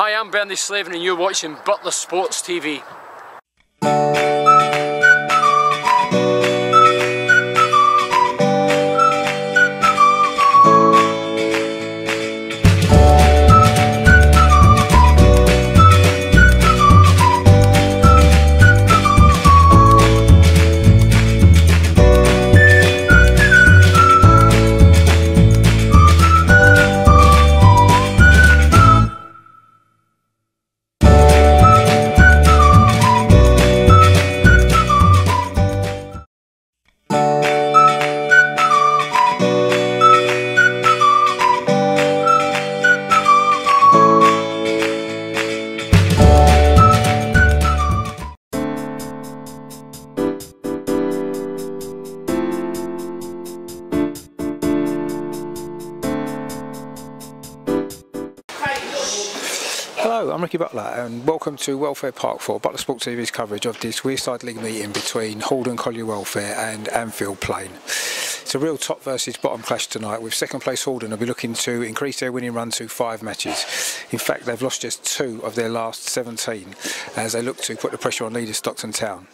Hi, I'm Bernie Slavin and you're watching Butler Sports TV. Hello, I'm Ricky Butler and welcome to Welfare Park for Butler Sports TV's coverage of this Wearside League meeting between Horden Colliery Welfare and Annfield Plain. It's a real top versus bottom clash tonight, with second place Horden will be looking to increase their winning run to 5 matches. In fact, they've lost just 2 of their last 17 as they look to put the pressure on leader Stockton Town.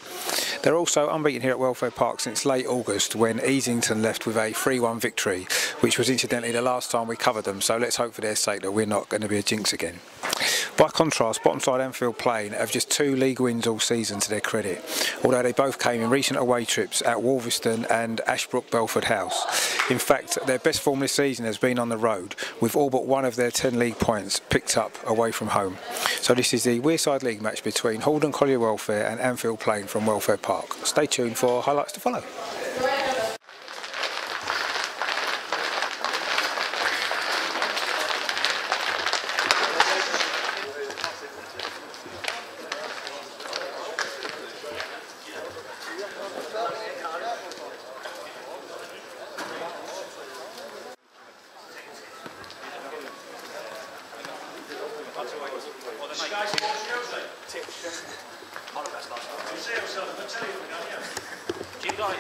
They're also unbeaten here at Welfare Park since late August when Easington left with a 3-1 victory, which was incidentally the last time we covered them, so let's hope for their sake that we're not going to be a jinx again. By contrast, bottom side Annfield Plain have just 2 league wins all season to their credit, although they both came in recent away trips at Wolverston and Ashbrook Belford House. In fact, their best form this season has been on the road, with all but 1 of their 10 league points picked up away from home. So this is the Wearside League match between Horden Colliery Welfare and Annfield Plain from Welfare Park. Stay tuned for highlights to follow. Keep going,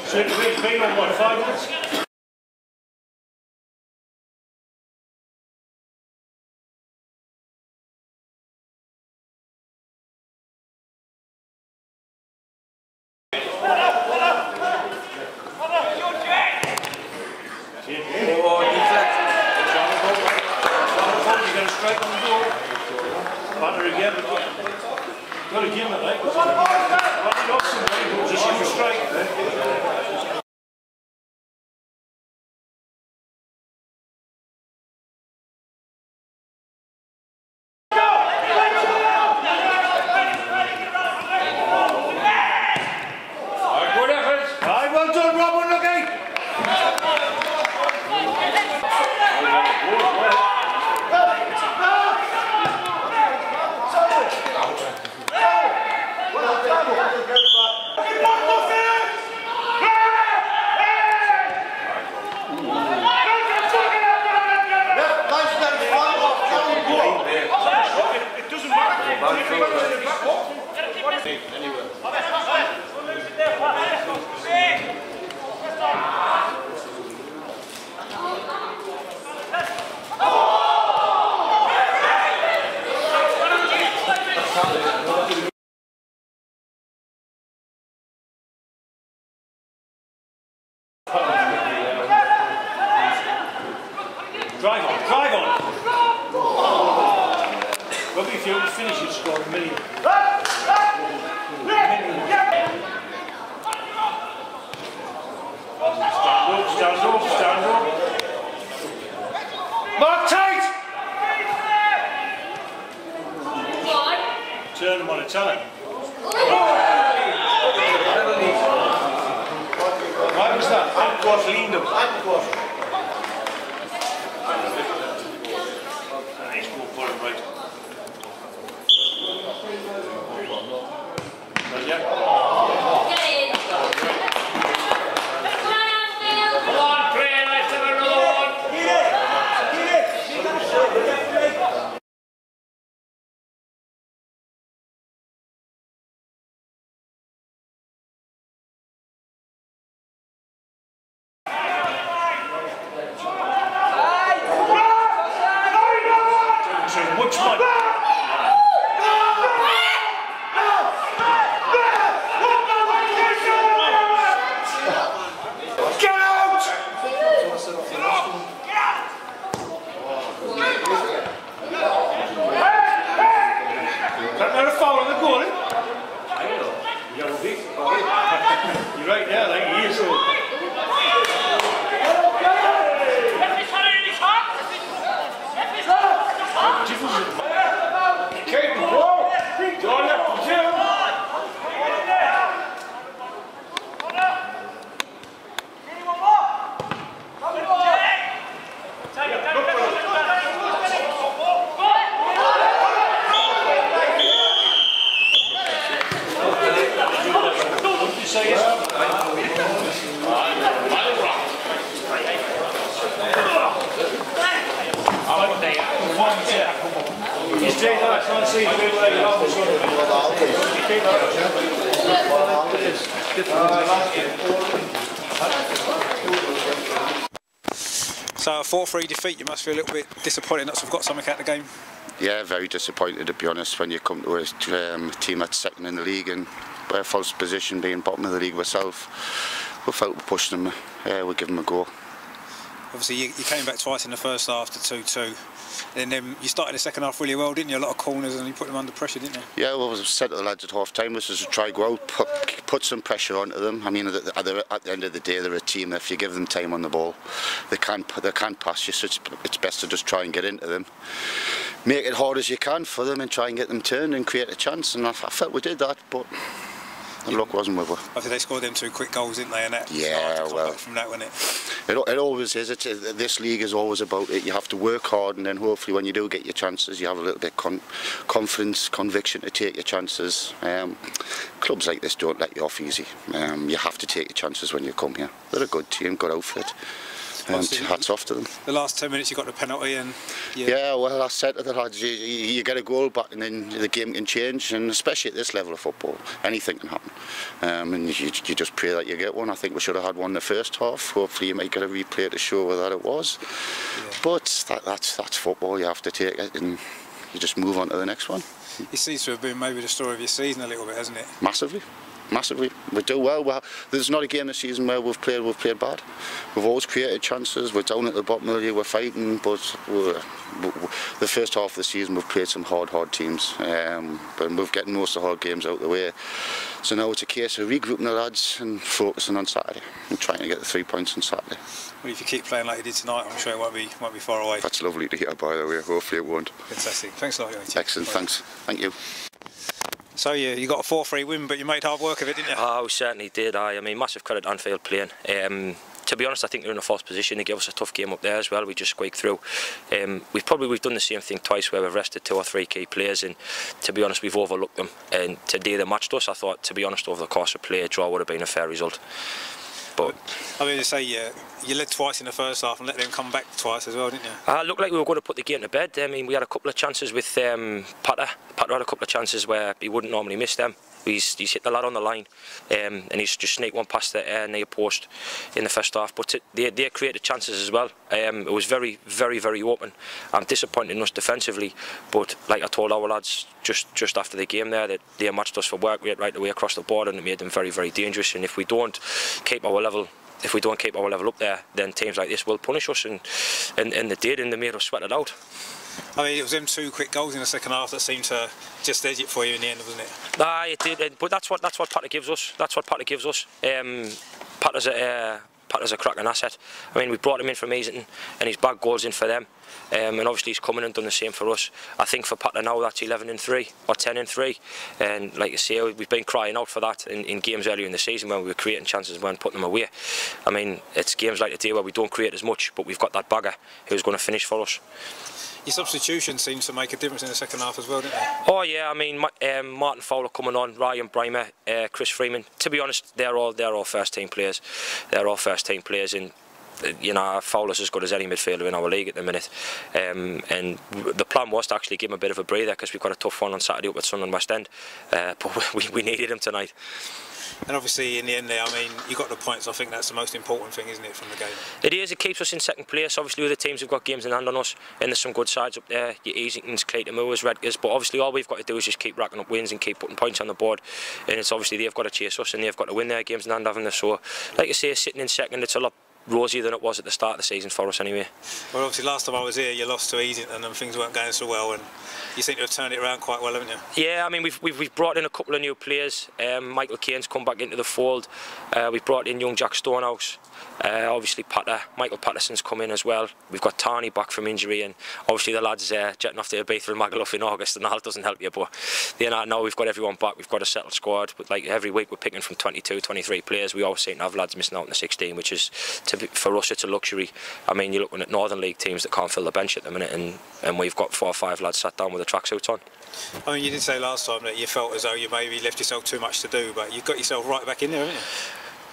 So it's been on what, 5 minutes? Drive on! Rugby field finishes scored a million. Stand up. Mark tight! Turn them on a tell him. Right, what's that? Ankwas leaned them. Nice ball for him, right. Come on, Craig, let's have another one. Which one? Get out! That's not a foul on the goal, eh? You're right there, like he is. So a 4-3 defeat, you must feel a little bit disappointed not to have got something out of the game. Yeah, very disappointed to be honest when you come to a team that's second in the league and we're false position being bottom of the league ourselves. We felt we pushed them, we'll give them a go. Obviously you came back twice in the first half to 2-2 and then you started the second half really well, didn't you? A lot of corners and you put them under pressure, didn't you? Yeah, well, I said to the lads at half time, this is to try go out, put some pressure onto them. I mean, at the end of the day, they're a team that if you give them time on the ball, they can't pass you, so it's best to just try and get into them. Make it hard as you can for them and try and get them turned and create a chance, and I felt we did that, but the luck wasn't with us. I think they scored them 2 quick goals, didn't they? And that well, from that, wasn't it? It always is. This league is always about it. You have to work hard, and then hopefully when you do get your chances, you have a little bit confidence, conviction to take your chances. Clubs like this don't let you off easy. You have to take your chances when you come here. They're a good team, good outfit. hats off to them. The last 10 minutes you got the penalty and... Yeah, well, I said to the lads, you get a goal back and then the game can change, and especially at this level of football, anything can happen. And you just pray that you get one. I think we should have had one in the first half. Hopefully you might get a replay to show that it was. But that's football, you have to take it and you just move on to the next one. It seems to have been maybe the story of your season a little bit, hasn't it? Massively. Massively. We do well. There's not a game this season where we've played bad. We've always created chances. We're down at the bottom of the league, we're fighting, but the first half of the season we've played some hard teams. But we're getting most of the hard games out of the way. So now it's a case of regrouping the lads and focusing on Saturday and trying to get the 3 points on Saturday. Well, if you keep playing like you did tonight, I'm sure it won't be far away. That's lovely to hear, by the way. Hopefully it won't. Fantastic. Thanks a lot. Excellent. Thanks. Thank you. So you got a 4-3 win, but you made hard work of it, didn't you? Oh, we certainly did. I mean, massive credit to Annfield playing. To be honest, I think they're in a false position. They gave us a tough game up there as well. We just squeaked through. We've done the same thing twice where we've rested 2 or 3 key players, and to be honest, we've overlooked them. And today they matched us. I thought, to be honest, over the course of play, a draw would have been a fair result. But I mean, to say you led twice in the first half and let them come back twice as well, didn't you? It looked like we were going to put the game to bed. I mean, we had a couple of chances with Potter. Potter had a couple of chances where he wouldn't normally miss them. He's hit the lad on the line, and he's just sneaked one past the near post in the first half. But they created chances as well. It was very open. I'm disappointed in us defensively, but like I told our lads just after the game there, that they matched us for work rate right away across the board, and it made them very dangerous. And if we don't keep our level up there, then teams like this will punish us, and they did, and they made us sweat it out. I mean, it was them 2 quick goals in the second half that seemed to just edge it for you in the end, wasn't it? Nah, it did, but that's what Potter gives us. That's what Potter gives us. Potter's a cracking asset. I mean, we brought him in from Easington, and he's bagged goals in for them. And obviously he's coming and done the same for us. I think for Potter now that's 11-3 or 10-3, and like you say, we've been crying out for that in games earlier in the season when we were creating chances and weren't putting them away. I mean, it's games like today where we don't create as much, but we've got that bagger who's going to finish for us. Your substitution seems to make a difference in the second half as well, didn't it? Oh yeah, I mean, Martin Fowler coming on, Ryan Brymer, Chris Freeman. To be honest, they're all first team players. They're all first team players, and you know, Fowler's as good as any midfielder in our league at the minute. And the plan was to actually give him a bit of a breather because we've got a tough one on Saturday up at Sunderland West End. But we needed him tonight. And obviously in the end there, I mean, you got the points. I think that's the most important thing, isn't it, from the game? It is. It keeps us in second place. Obviously other teams have got games in hand on us, and there's some good sides up there, your Easingtons, Clayton Moors, Redgers, but obviously all we've got to do is just keep racking up wins and keep putting points on the board, and it's obviously they've got to chase us and they've got to win their games in hand, haven't they? So like you say, sitting in second, it's a lot rosier than it was at the start of the season for us anyway. Well, obviously last time I was here you lost to Easington and things weren't going so well, and you seem to have turned it around quite well, haven't you? Yeah, I mean we've brought in a couple of new players. Michael Kane's come back into the fold. We've brought in young Jack Stonehouse. Obviously Michael Patterson's come in as well. We've got Tarney back from injury, and obviously the lads jetting off to Ibiza and Magaluf in August, and that doesn't help you, but you know, now we've got everyone back. We've got a settled squad, but like every week we're picking from 22, 23 players. We always seem to have lads missing out in the 16, which is, for us, it's a luxury. I mean, you're looking at Northern League teams that can't fill the bench at the minute, and we've got 4 or 5 lads sat down with the tracksuits on. I mean, you did say last time that you felt as though you maybe left yourself too much to do, but you've got yourself right back in there, haven't you?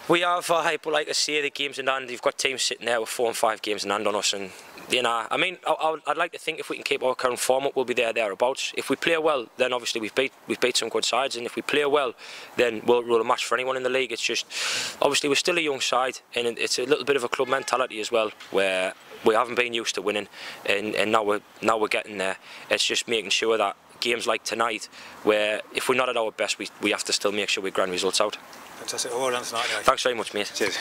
We have, but like I say, the games in hand, you've got teams sitting there with 4 and 5 games in hand on us, and you know, I mean, I'd like to think if we can keep our current form up, we'll be thereabouts. If we play well, then obviously we've beat some good sides, and if we play well, then we'll a match for anyone in the league. It's just, obviously we're still a young side, and it's a little bit of a club mentality as well, where we haven't been used to winning, and now we're getting there. It's just making sure that games like tonight, where if we're not at our best, we have to still make sure we grind results out. Fantastic. Well done tonight, anyway. Thanks very much, mate. Cheers.